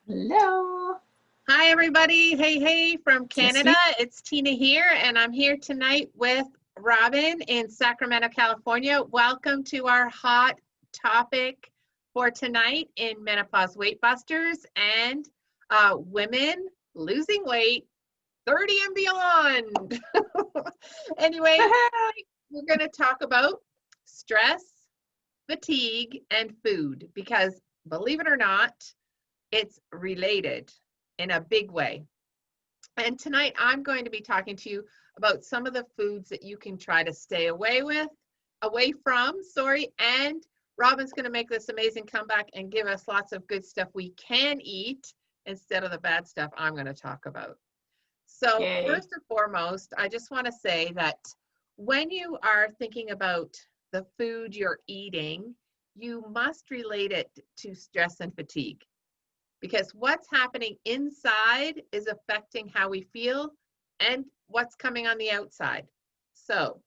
Hello. Hi, everybody. Hey, from Canada. Sweet. It's Tina here, and I'm here tonight with Robin in Sacramento, California. Welcome to our hot topic for tonight in Menopause Weight Busters and women losing weight 30 and beyond. Anyway, we're going to talk about stress, fatigue, and food because, believe it or not, it's related in a big way. And tonight I'm going to be talking to you about some of the foods that you can try to stay away from, and Robin's going to make this amazing comeback and give us lots of good stuff we can eat instead of the bad stuff I'm going to talk about. So Yay. first and foremost, I just want to say that when you are thinking about the food you're eating, you must relate it to stress and fatigue. Because what's happening inside is affecting how we feel and what's coming on the outside. So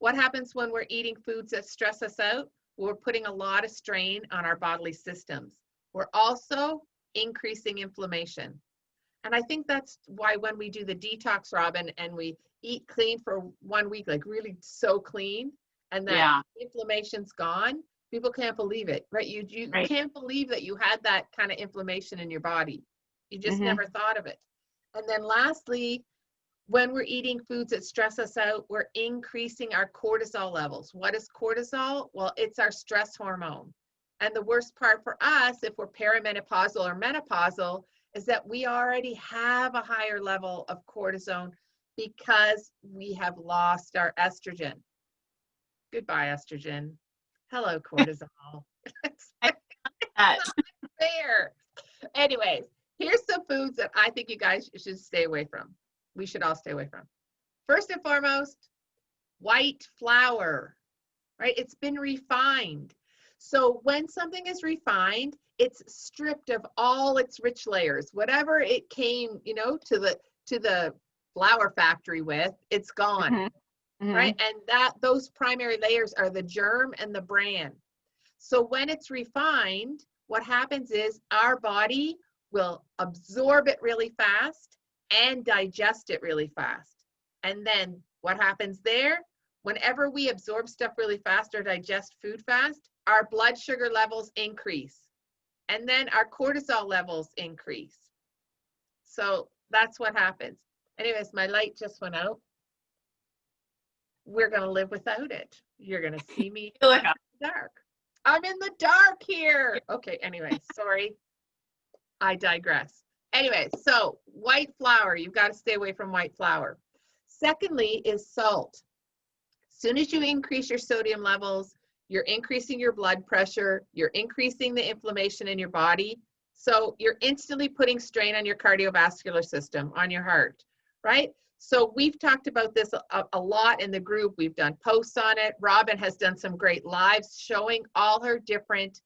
what happens when we're eating foods that stress us out? We're putting a lot of strain on our bodily systems. We're also increasing inflammation. And I think that's why when we do the detox, Robin, and we eat clean for 1 week, like really so clean, and that inflammation's gone, people can't believe it, right? You Right. can't believe that you had that kind of inflammation in your body. You just never thought of it. And then lastly, when we're eating foods that stress us out, we're increasing our cortisol levels. What is cortisol? Well, it's our stress hormone. And the worst part for us, if we're perimenopausal or menopausal, is that we already have a higher level of cortisol because we have lost our estrogen. Goodbye, estrogen. Hello, cortisol. It's That. not fair. Anyways, here's some foods that I think you guys should stay away from. We should all stay away from. First and foremost, white flour, right? It's been refined. So when something is refined, it's stripped of all its rich layers. Whatever it came, to the flour factory with, it's gone. Right? And those primary layers are the germ and the bran. So when it's refined, what happens is our body will absorb it really fast and digest it really fast. And then what happens there? Whenever we absorb stuff really fast or digest food fast, our blood sugar levels increase. And then our cortisol levels increase. So that's what happens. Anyways, my light just went out. We're going to live without it. You're going to see me in the dark. I'm in the dark here. Okay, anyway, sorry. I digress. Anyway, so white flour, you've got to stay away from white flour. Secondly is salt. As soon as you increase your sodium levels, you're increasing your blood pressure, you're increasing the inflammation in your body. So you're instantly putting strain on your cardiovascular system, on your heart, right? So we've talked about this a lot in the group. We've done posts on it. Robin has done some great lives showing all her different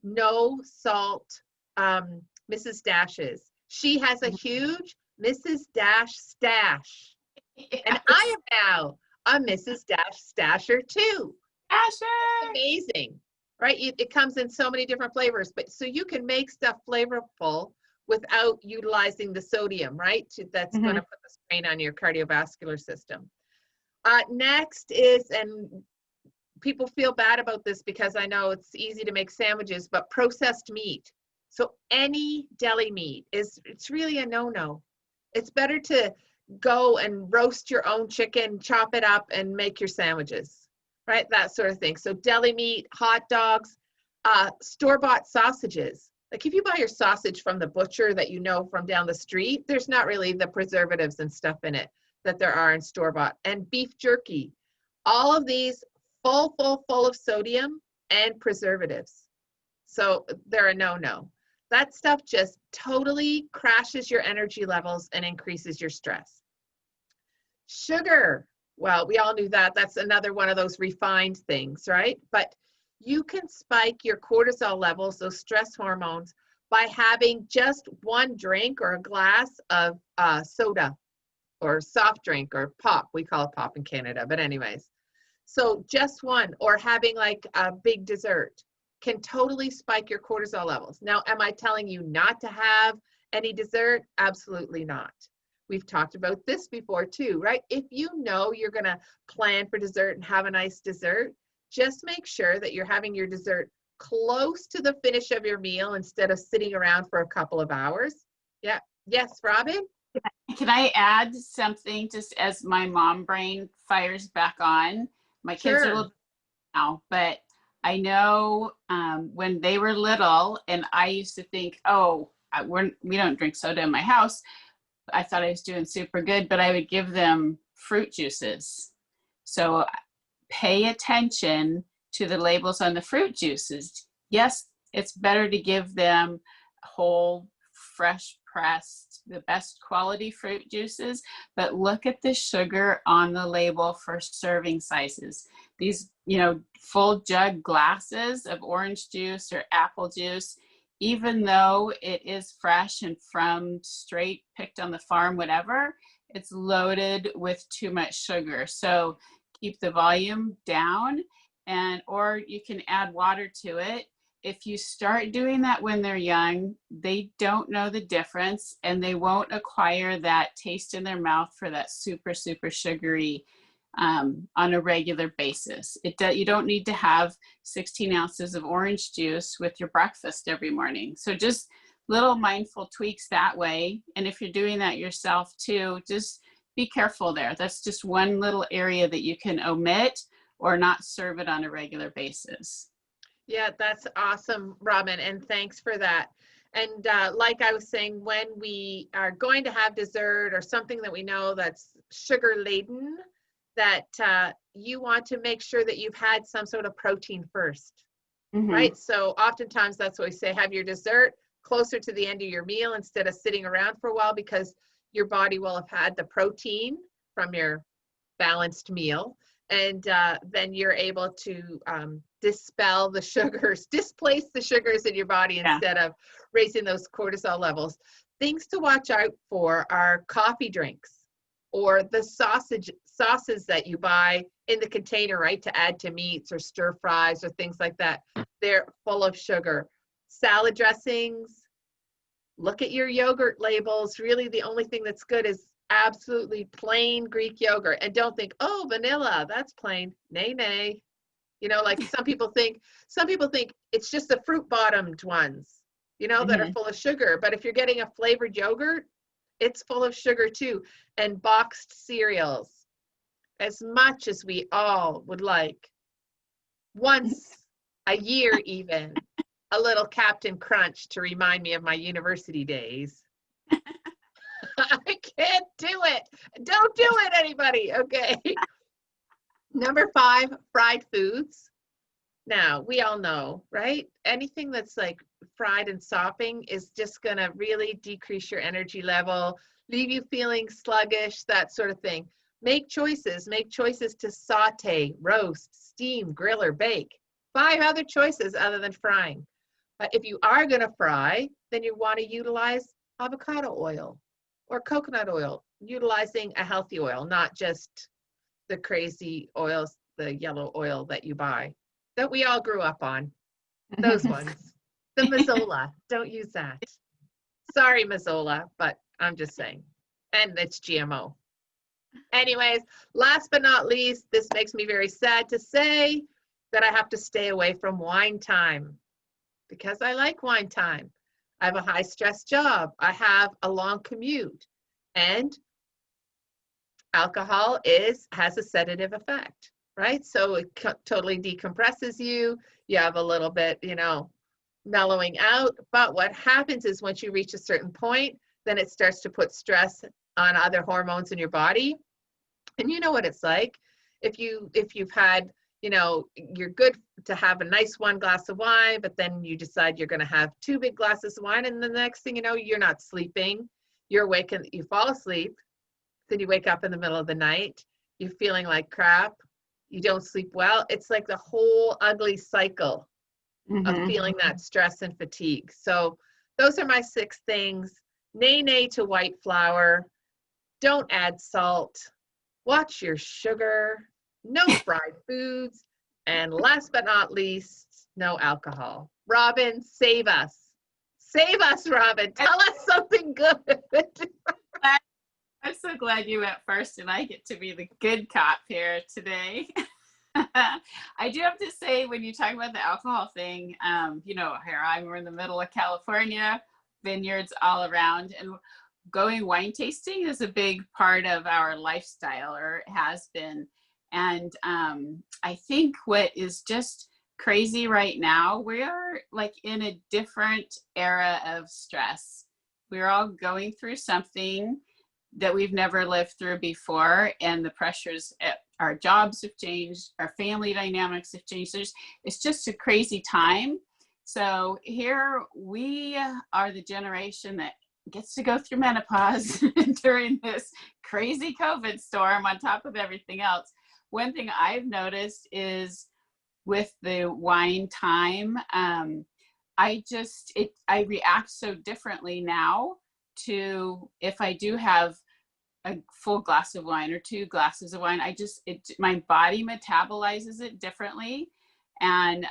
no salt Mrs. Dashes. She has a huge Mrs. Dash stash. Yes. And I am now a Mrs. Dash stasher too. Dasher! Amazing, right? It comes in so many different flavors, but so you can make stuff flavorful without utilizing the sodium, right? That's going to put the strain on your cardiovascular system. Next is, and people feel bad about this because I know it's easy to make sandwiches, but processed meat. So any deli meat it's really a no-no. It's better to go and roast your own chicken, chop it up, and make your sandwiches, right? That sort of thing. So deli meat, hot dogs, store-bought sausages. Like if you buy your sausage from the butcher that you know from down the street, there's not really the preservatives and stuff in it that there are in store-bought. And beef jerky. All of these full of sodium and preservatives. So they're a no-no. That stuff just totally crashes your energy levels and increases your stress. Sugar. Well, we all knew that. That's another one of those refined things, right? But you can spike your cortisol levels, those stress hormones, by having just one drink or a glass of soda or soft drink or pop. We call it pop in Canada, but anyways. So just one, or having like a big dessert can totally spike your cortisol levels. Now, am I telling you not to have Any dessert? Absolutely not. We've talked about this before too, right? If you know you're going to plan for dessert and have a nice dessert, just make sure that you're having your dessert close to the finish of your meal instead of sitting around for a couple of hours. Yeah. Yes, Robin? Can I add something just as my mom brain fires back on? My kids are a Sure. little now, but I know when they were little, and I used to think, oh, we don't drink soda in my house. I thought I was doing super good, but I would give them fruit juices. So pay attention to the labels on the fruit juices. Yes, it's better to give them whole, fresh pressed, the best quality fruit juices, but look at the sugar on the label for serving sizes. These, full jug glasses of orange juice or apple juice, even though it is fresh and from straight picked on the farm, whatever, it's loaded with too much sugar. So keep the volume down, or you can add water to it. If you start doing that when they're young, they don't know the difference and they won't acquire that taste in their mouth for that super, super sugary on a regular basis. You don't need to have 16 ounces of orange juice with your breakfast every morning. So just little mindful tweaks that way. And if you're doing that yourself too, just be careful there. That's just one little area that you can omit or not serve it on a regular basis. Yeah, that's awesome, Robin, and thanks for that. And like I was saying, when we are going to have dessert or something that we know that's sugar laden, that you want to make sure that you've had some sort of protein first, right? So oftentimes that's what we say, have your dessert closer to the end of your meal instead of sitting around for a while, because your body will have had the protein from your balanced meal. And then you're able to dispel the sugars, displace the sugars in your body instead of raising those cortisol levels. Things to watch out for are coffee drinks or the sauces that you buy in the container, right, to add to meats or stir fries or things like that. They're full of sugar. Salad dressings, look at your yogurt labels. Really, the only thing that's good is absolutely plain Greek yogurt. And don't think, oh, vanilla, that's plain. Nay, nay. Like some people think it's just the fruit bottomed ones, that are full of sugar. But if you're getting a flavored yogurt, it's full of sugar too. And boxed cereals, as much as we all would like, once a year even, a little Captain Crunch to remind me of my university days. I can't do it. Don't do it, anybody. Okay. Number 5, fried foods. Now, we all know, right? Anything that's like fried and sopping is just going to really decrease your energy level, leave you feeling sluggish, that sort of thing. Make choices. Make choices to saute, roast, steam, grill, or bake. 5 other choices other than frying. But if you are going to fry, then you want to utilize avocado oil or coconut oil, utilizing a healthy oil, not just the crazy oils, the yellow oil that you buy, that we all grew up on. Those ones. The Mazola, don't use that. Sorry, Mazola, but I'm just saying. And it's GMO. Anyways, last but not least, this makes me very sad to say that I have to stay away from wine time, because I like wine time. I have a high stress job. I have a long commute, and alcohol has a sedative effect, right? So it totally decompresses you. You have a little bit, mellowing out. But what happens is once you reach a certain point, then it starts to put stress on other hormones in your body. And you know what it's like. If you've had, you're good to have a nice 1 glass of wine, but then you decide you're going to have 2 big glasses of wine, and the next thing you know, you're not sleeping. You're awake and you fall asleep. Then you wake up in the middle of the night. You're feeling like crap. You don't sleep well. It's like the whole ugly cycle of feeling that stress and fatigue. So those are my 6 things. Nay, nay to white flour. Don't add salt. Watch your sugar. No fried foods. And last but not least, no alcohol. Robin, save us. Save us, Robin. Tell us something good. I'm so glad you went first and I get to be the good cop here today. I do have to say, when you talk about the alcohol thing, you know, here we're in the middle of California, vineyards all around, and going wine tasting is a big part of our lifestyle, or it has been. And I think what is just crazy right now, we're like in a different era of stress. We're all going through something that we've never lived through before, and the pressures at our jobs have changed, our family dynamics have changed. It's just a crazy time. So here we are, the generation that gets to go through menopause during this crazy COVID storm on top of everything else. One thing I've noticed is with the wine time, I react so differently now to, if I do have a full glass of wine or 2 glasses of wine, my body metabolizes it differently. And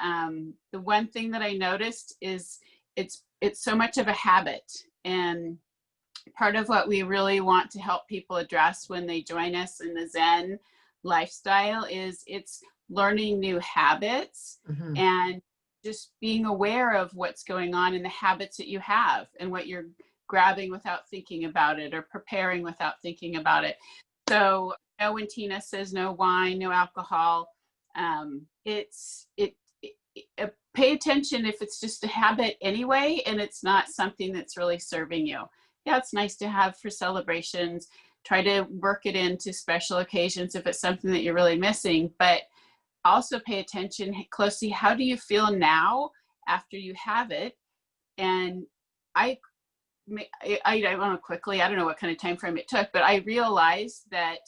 the one thing that I noticed is it's so much of a habit. And part of what we really want to help people address when they join us in the Zen lifestyle is it's learning new habits and just being aware of what's going on in the habits that you have and what you're grabbing without thinking about it, or preparing without thinking about it. So, you know, when Tina says no wine, no alcohol, pay attention if it's just a habit anyway, and it's not something that's really serving you. Yeah, it's nice to have for celebrations. Try to work it into special occasions if it's something that you're really missing, but also pay attention closely. How do you feel now after you have it? And I don't know, quickly, I don't know what kind of time frame it took, but I realized that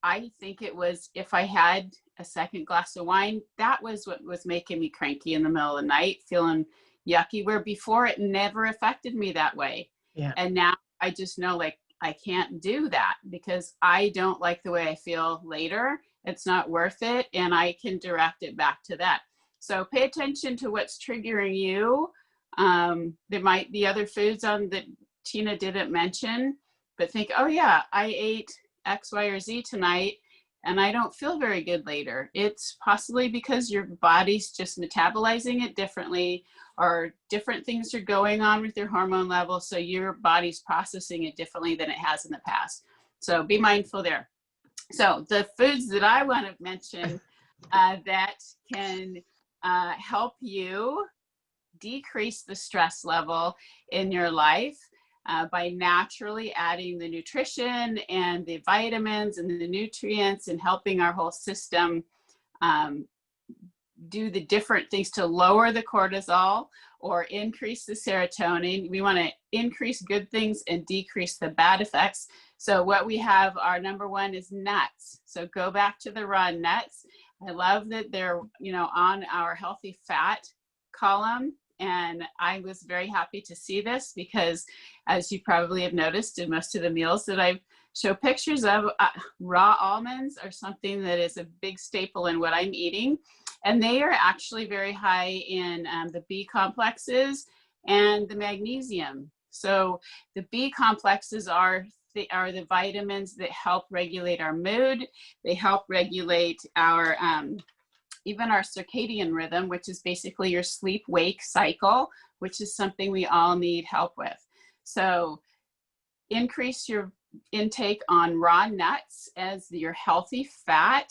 I think it was, if I had a second glass of wine, that was what was making me cranky in the middle of the night, feeling yucky, where before it never affected me that way. Yeah. And now I just know, like, I can't do that because I don't like the way I feel later. It's not worth it. And I can direct it back to that. So pay attention to what's triggering you. There might be other foods on that Tina didn't mention, but think, oh yeah, I ate X, Y, or Z tonight and I don't feel very good later. It's possibly because your body's just metabolizing it differently, or different things are going on with your hormone level. So your body's processing it differently than it has in the past. So be mindful there. So the foods that I want to mention that can help you decrease the stress level in your life by naturally adding the nutrition and the vitamins and the nutrients, and helping our whole system do the different things to lower the cortisol or increase the serotonin. We want to increase good things and decrease the bad effects. So what we have, our number one is nuts. So go back to the raw nuts. I love that they're, you know, on our healthy fat column. And I was very happy to see this because, as you probably have noticed in most of the meals that I show pictures of, raw almonds are something that is a big staple in what I'm eating. And they are actually very high in the B complexes and the magnesium. So the B complexes are the vitamins that help regulate our mood. They help regulate our even our circadian rhythm, which is basically your sleep-wake cycle, which is something we all need help with. So increase your intake on raw nuts as your healthy fat.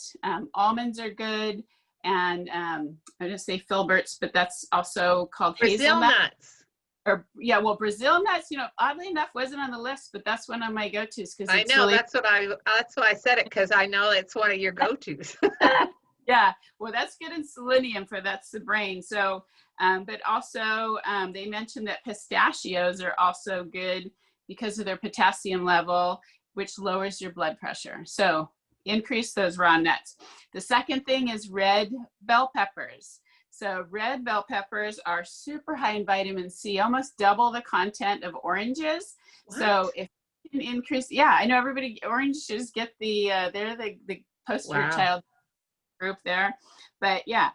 Almonds are good. And I'm going to say filberts, but that's also called Brazil nuts. Or yeah, well, Brazil nuts, you know, oddly enough, wasn't on the list, but that's one of my go-tos because I know, that's why I said it, because I know it's one of your go-tos. Yeah, well, that's good in selenium that's the brain. So, but also they mentioned that pistachios are also good because of their potassium level, which lowers your blood pressure. So increase those raw nuts. The second thing is red bell peppers. So red bell peppers are super high in vitamin C, almost double the content of oranges. What? So if you can increase, yeah, I know everybody, oranges get they're the poster child group there, but yeah,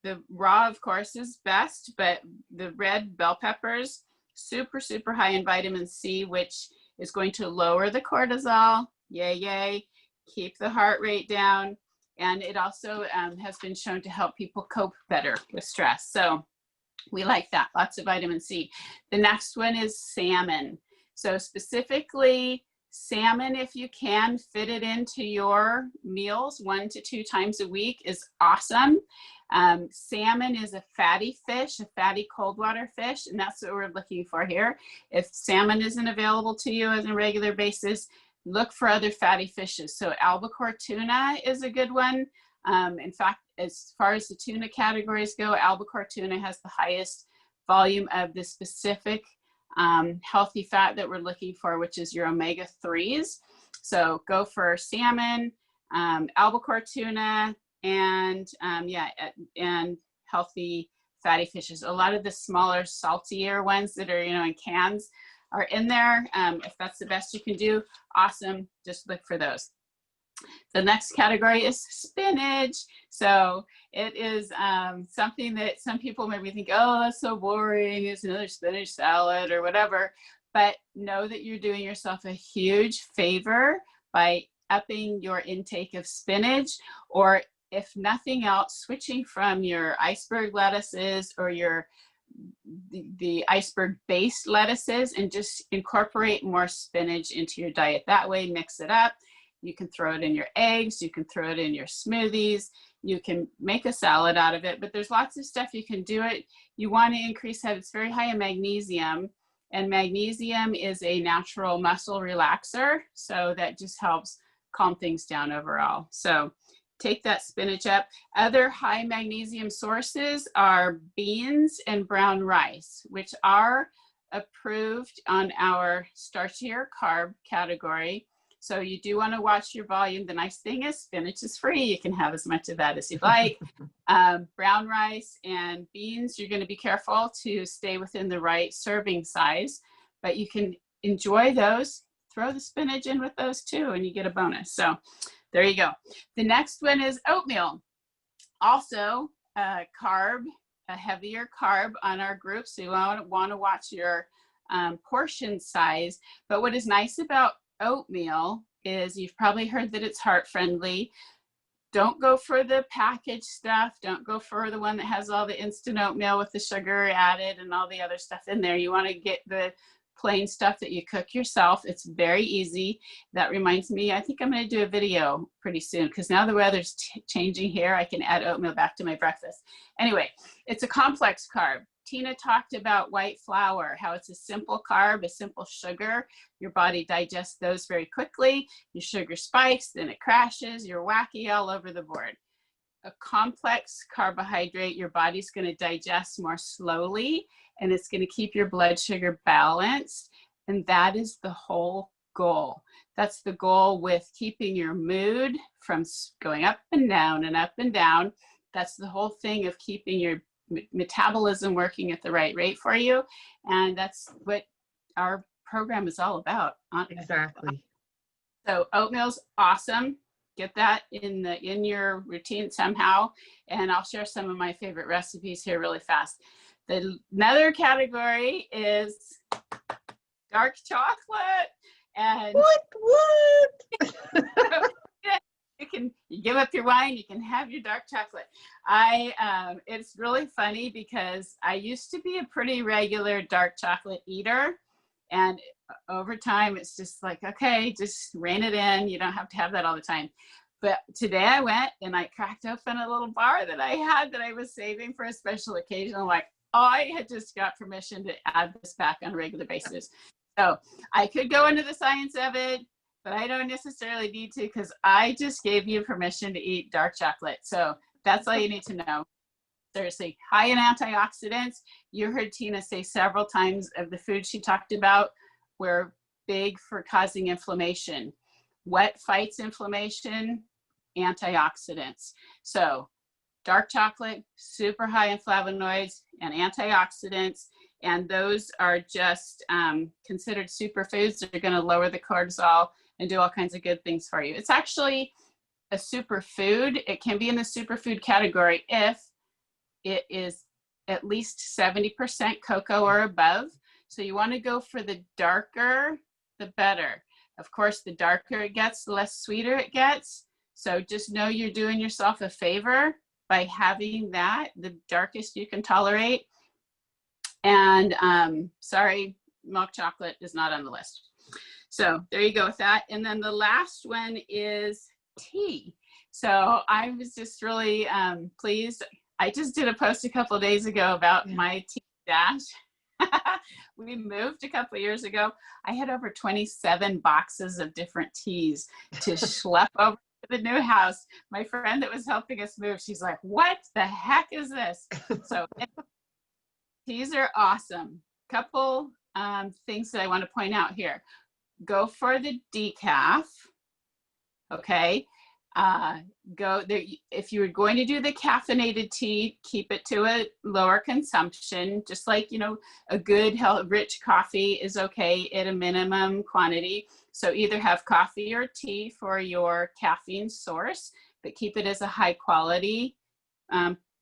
the raw, of course, is best, but the red bell peppers, super, super high in vitamin C, which is going to lower the cortisol. Yay, yay. Keep the heart rate down. And it also has been shown to help people cope better with stress. So we like that, lots of vitamin C. The next one is salmon. So specifically salmon, if you can fit it into your meals 1 to 2 times a week, is awesome. Salmon is a fatty fish, a fatty cold water fish, and that's what we're looking for here. If salmon isn't available to you on a regular basis, look for other fatty fishes. So albacore tuna is a good one. In fact, as far as the tuna categories go, albacore tuna has the highest volume of the specific healthy fat that we're looking for, which is your omega-3s. So go for salmon, albacore tuna, and and healthy fatty fishes. A lot of the smaller, saltier ones that are, in cans are in there. If that's the best you can do, awesome. Just look for those. The next category is spinach. So it is something that some people maybe think, oh, that's so boring. It's another spinach salad or whatever. But know that you're doing yourself a huge favor by upping your intake of spinach, or if nothing else, switching from your iceberg lettuces or the iceberg based lettuces, and just incorporate more spinach into your diet. That way, mix it up. You can throw it in your eggs, you can throw it in your smoothies, you can make a salad out of it, but there's lots of stuff you can do it. You want to increase that. It's very high in magnesium, and magnesium is a natural muscle relaxer, so that just helps calm things down overall. So take that spinach up. Other high magnesium sources are beans and brown rice, which are approved on our starchier carb category. So you do want to watch your volume. The nice thing is spinach is free. You can have as much of that as you'd like. Brown rice and beans, you're going to be careful to stay within the right serving size, but you can enjoy those. Throw the spinach in with those too, and you get a bonus. So there you go. The next one is oatmeal. Also a heavier carb on our group. So you want to watch your portion size. But what is nice about oatmeal is, you've probably heard that it's heart friendly. Don't go for the packaged stuff. Don't go for the one that has all the instant oatmeal with the sugar added and all the other stuff in there. You want to get the plain stuff that you cook yourself. It's very easy. That reminds me, I think I'm going to do a video pretty soon, because now the weather's changing here. I can add oatmeal back to my breakfast. Anyway, it's a complex carb. Tina talked about white flour, how it's a simple carb, a simple sugar. Your body digests those very quickly. Your sugar spikes, then it crashes. You're wacky all over the board. A complex carbohydrate, your body's going to digest more slowly, and it's going to keep your blood sugar balanced. And that is the whole goal. That's the goal with keeping your mood from going up and down and up and down. That's the whole thing of keeping your metabolism working at the right rate for you. And that's what our program is all about. Exactly. So oatmeal's awesome. Get that in your routine somehow. And I'll share some of my favorite recipes here really fast. Another category is dark chocolate. And what? you give up your wine, you can have your dark chocolate. It's really funny because I used to be a pretty regular dark chocolate eater, and over time it's just like, okay, just rein it in. You don't have to have that all the time. But today I went and I cracked open a little bar that I had that I was saving for a special occasion. I'm like, I had just got permission to add this back on a regular basis. So I could go into the science of it, but I don't necessarily need to, because I just gave you permission to eat dark chocolate. So that's all you need to know. Seriously, high in antioxidants. You heard Tina say several times of the foods she talked about were big for causing inflammation. What fights inflammation? Antioxidants. So dark chocolate, super high in flavonoids and antioxidants. And those are just considered superfoods. They're going to lower the cortisol and do all kinds of good things for you. It's actually a superfood. It can be in the superfood category if it is at least 70% cocoa or above. So you want to go for the darker, the better. Of course, the darker it gets, the less sweeter it gets. So just know you're doing yourself a favor by having that, the darkest you can tolerate. And sorry, milk chocolate is not on the list. So there you go with that. And then the last one is tea. So I was just really pleased. I just did a post a couple of days ago about my tea stash. We moved a couple of years ago. I had over 27 boxes of different teas to schlep over to the new house. My friend that was helping us move, she's like, what the heck is this? So teas are awesome. Couple things that I want to point out here. Go for the decaf. Okay. Go there. If you were going to do the caffeinated tea, keep it to a lower consumption, just like, you know, a good rich coffee is okay at a minimum quantity. So either have coffee or tea for your caffeine source, but keep it as a high quality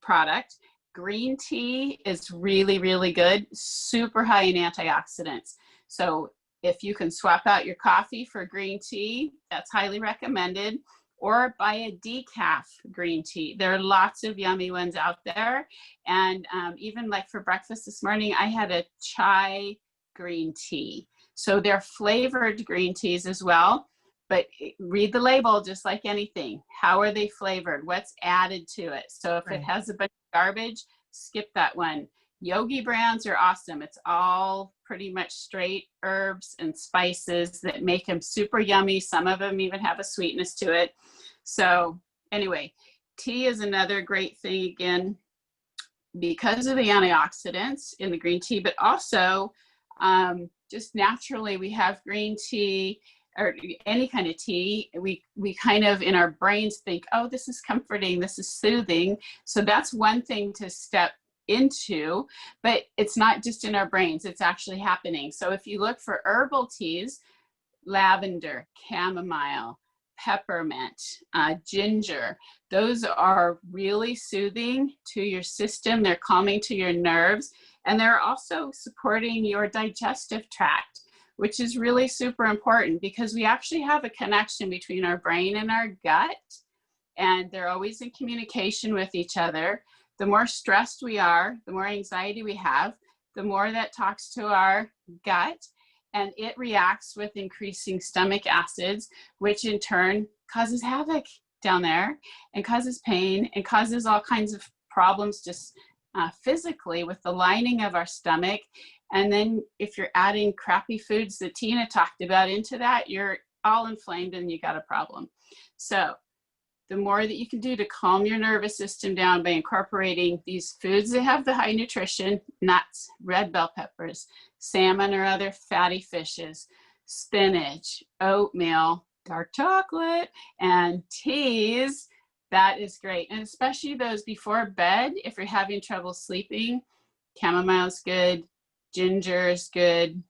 product. Green tea is really, really good, super high in antioxidants. So if you can swap out your coffee for green tea, that's highly recommended. Or buy a decaf green tea. There are lots of yummy ones out there. And even like for breakfast this morning, I had a chai green tea. So they're flavored green teas as well. But read the label just like anything. How are they flavored? What's added to it? So if it has a bunch of garbage, skip that one. Yogi brands are awesome. It's all pretty much straight herbs and spices that make them super yummy. Some of them even have a sweetness to it. So anyway, tea is another great thing, again, because of the antioxidants in the green tea, but also just naturally we have green tea or any kind of tea. We kind of in our brains think, oh, this is comforting, this is soothing. So that's one thing to step into, but it's not just in our brains, it's actually happening. So if you look for herbal teas, lavender, chamomile, peppermint, ginger, those are really soothing to your system. They're calming to your nerves, and they're also supporting your digestive tract, which is really super important because we actually have a connection between our brain and our gut, and they're always in communication with each other. The more stressed we are, the more anxiety we have, the more that talks to our gut, and it reacts with increasing stomach acids, which in turn causes havoc down there and causes pain and causes all kinds of problems just physically with the lining of our stomach. And then if you're adding crappy foods that Tina talked about into that, you're all inflamed and you got a problem. So the more that you can do to calm your nervous system down by incorporating these foods that have the high nutrition, nuts, red bell peppers, salmon or other fatty fishes, spinach, oatmeal, dark chocolate, and teas, that is great. And especially those before bed, if you're having trouble sleeping, chamomile is good, ginger is good.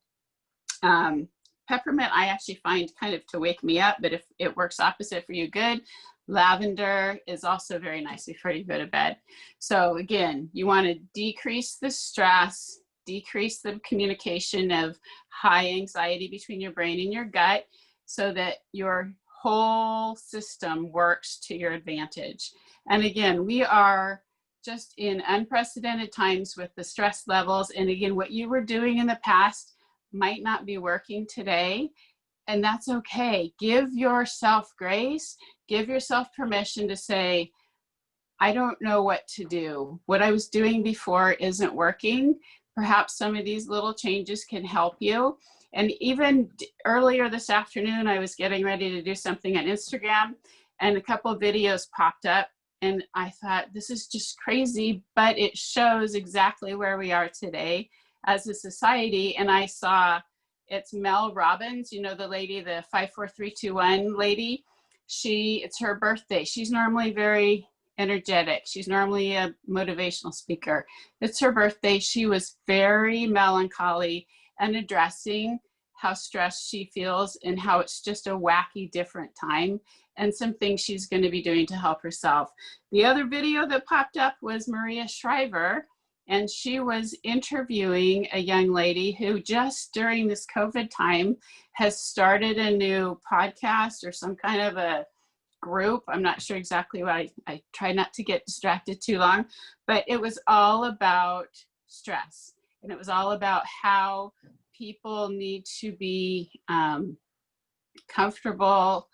Peppermint, I actually find kind of to wake me up, but if it works opposite for you, good. Lavender is also very nice before you go to bed. So again, you want to decrease the stress, decrease the communication of high anxiety between your brain and your gut so that your whole system works to your advantage. And again, we are just in unprecedented times with the stress levels. And again, what you were doing in the past might not be working today. And that's okay. Give yourself grace. Give yourself permission to say, I don't know what to do. What I was doing before isn't working. Perhaps some of these little changes can help you. And even earlier this afternoon, I was getting ready to do something on Instagram and a couple of videos popped up. And I thought, this is just crazy, but it shows exactly where we are today as a society. And I saw it's Mel Robbins, you know, the lady, the 54321 lady. It's her birthday. She's normally very energetic. She's normally a motivational speaker. It's her birthday. She was very melancholy and addressing how stressed she feels and how it's just a wacky different time, and some things she's going to be doing to help herself. The other video that popped up was Maria Shriver, and she was interviewing a young lady who just during this COVID time has started a new podcast or some kind of a group. I'm not sure exactly what. I try not to get distracted too long, but it was all about stress. And it was all about how people need to be comfortable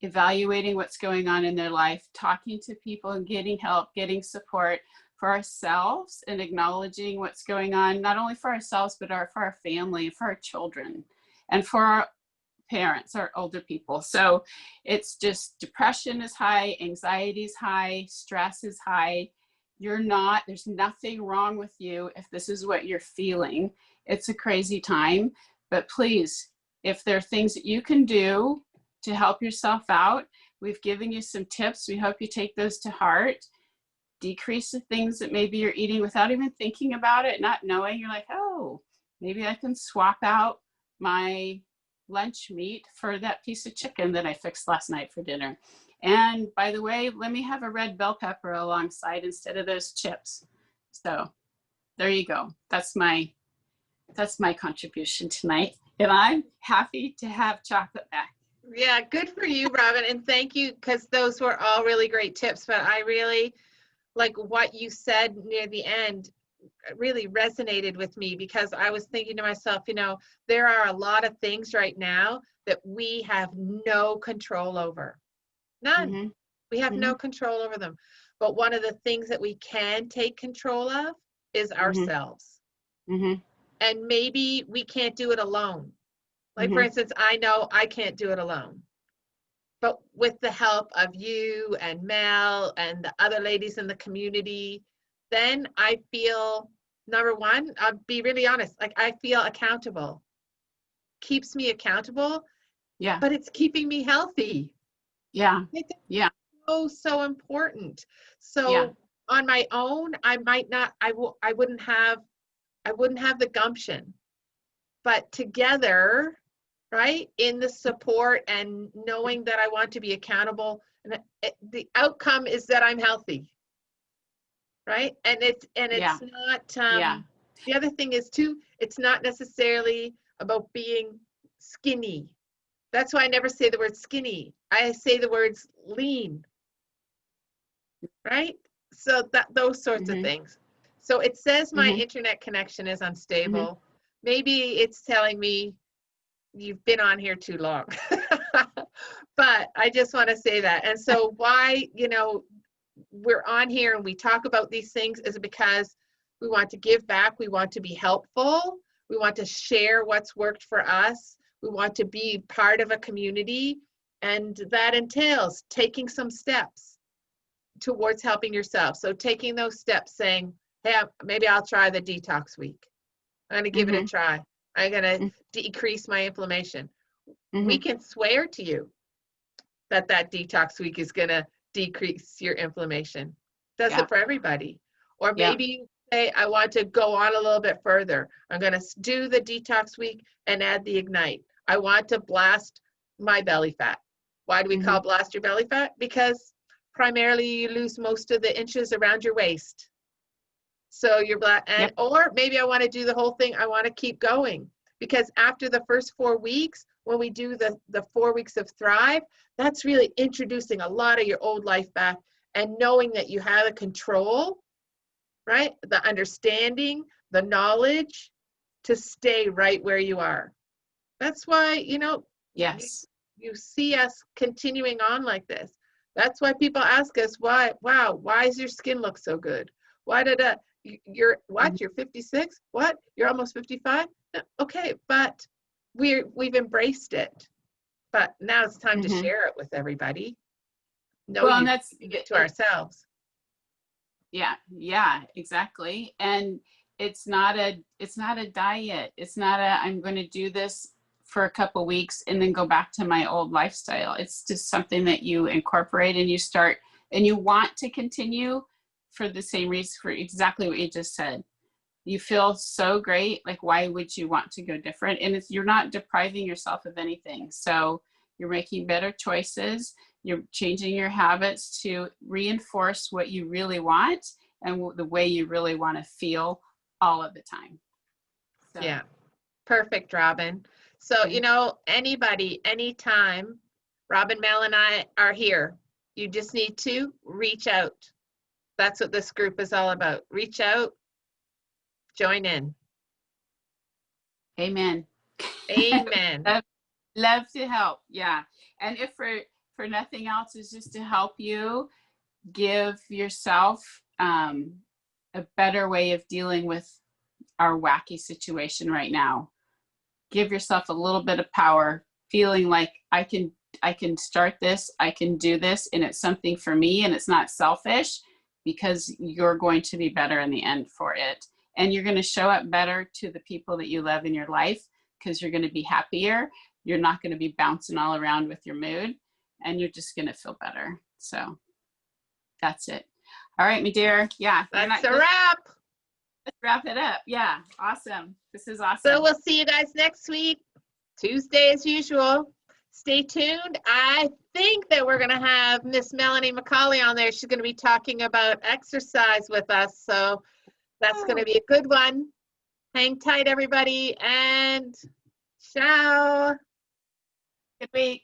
evaluating what's going on in their life, talking to people and getting help, getting support for ourselves, and acknowledging what's going on, not only for ourselves, but for our family, for our children, and for our parents, our older people. So it's just depression is high, anxiety is high, stress is high. There's nothing wrong with you if this is what you're feeling. It's a crazy time, but please, if there are things that you can do to help yourself out, we've given you some tips. We hope you take those to heart. Decrease the things that maybe you're eating without even thinking about it, not knowing. You're like, oh, maybe I can swap out my lunch meat for that piece of chicken that I fixed last night for dinner. And by the way, let me have a red bell pepper alongside instead of those chips. So there you go. That's my contribution tonight. And I'm happy to have chocolate back. Yeah, good for you, Robin. And thank you, because those were all really great tips. But I really like what you said near the end really resonated with me, because I was thinking to myself, there are a lot of things right now that we have no control over. None. Mm-hmm. We have Mm-hmm. no control over them. But one of the things that we can take control of is ourselves. Mm-hmm. And maybe we can't do it alone. Like, Mm-hmm. for instance, I know I can't do it alone. But with the help of you and Mel and the other ladies in the community, then I feel, number one, I'll be really honest, like I feel accountable. Keeps me accountable. Yeah. But it's keeping me healthy. Yeah. Yeah. So important. So yeah. on my own, I wouldn't have the gumption. But together, right, in the support and knowing that I want to be accountable, and the outcome is that I'm healthy, right? And it's not. The other thing is too, it's not necessarily about being skinny. That's why I never say the word skinny. I say the words lean, right? So those sorts Mm-hmm. of things. So it says my Mm-hmm. internet connection is unstable. Mm-hmm. Maybe it's telling me you've been on here too long. But I just want to say that. And so why, we're on here and we talk about these things is because we want to give back. We want to be helpful. We want to share what's worked for us. We want to be part of a community. And that entails taking some steps towards helping yourself. So taking those steps, saying, hey, maybe I'll try the detox week. I'm going to give it a try. I'm going to decrease my inflammation. Mm-hmm. We can swear to you that detox week is going to decrease your inflammation. Does it for everybody. Or maybe you say, I want to go on a little bit further. I'm going to do the detox week and add the ignite. I want to blast my belly fat. Why do we call blast your belly fat? Because primarily you lose most of the inches around your waist. So you're or maybe I want to do the whole thing. I want to keep going, because after the first 4 weeks, when we do the 4 weeks of Thrive, that's really introducing a lot of your old life back and knowing that you have the control, right? The understanding, the knowledge to stay right where you are. That's why, Yes. you see us continuing on like this. That's why people ask us, why does your skin look so good? Why did you're 56? What? You're almost 55? Okay, but we've embraced it. But now it's time to share it with everybody. And that's it to ourselves. Yeah, exactly. And it's not a diet. It's not I'm going to do this for a couple weeks and then go back to my old lifestyle. It's just something that you incorporate and you start, and you want to continue for the same reason, for exactly what you just said. You feel so great. Like, why would you want to go different? And you're not depriving yourself of anything. So you're making better choices. You're changing your habits to reinforce what you really want and the way you really want to feel all of the time. So. Yeah. Perfect, Robin. So, you know, anybody, anytime, Robin, Mel, and I are here. You just need to reach out. That's what this group is all about. Reach out, join in. Amen. Amen. Love to help. Yeah. And if for nothing else, is just to help you give yourself a better way of dealing with our wacky situation right now. Give yourself a little bit of power, feeling like I can start this, I can do this, and it's something for me, and it's not selfish, because you're going to be better in the end for it. And you're going to show up better to the people that you love in your life, because you're going to be happier. You're not going to be bouncing all around with your mood, and you're just going to feel better. So that's it. All right, my dear. Yeah. That's a wrap. Let's wrap it up. Yeah. Awesome. This is awesome. So we'll see you guys next week, Tuesday as usual. Stay tuned. I think that we're going to have Miss Melanie McCauley on there. She's going to be talking about exercise with us. So that's going to be a good one. Hang tight, everybody, and ciao. Good week.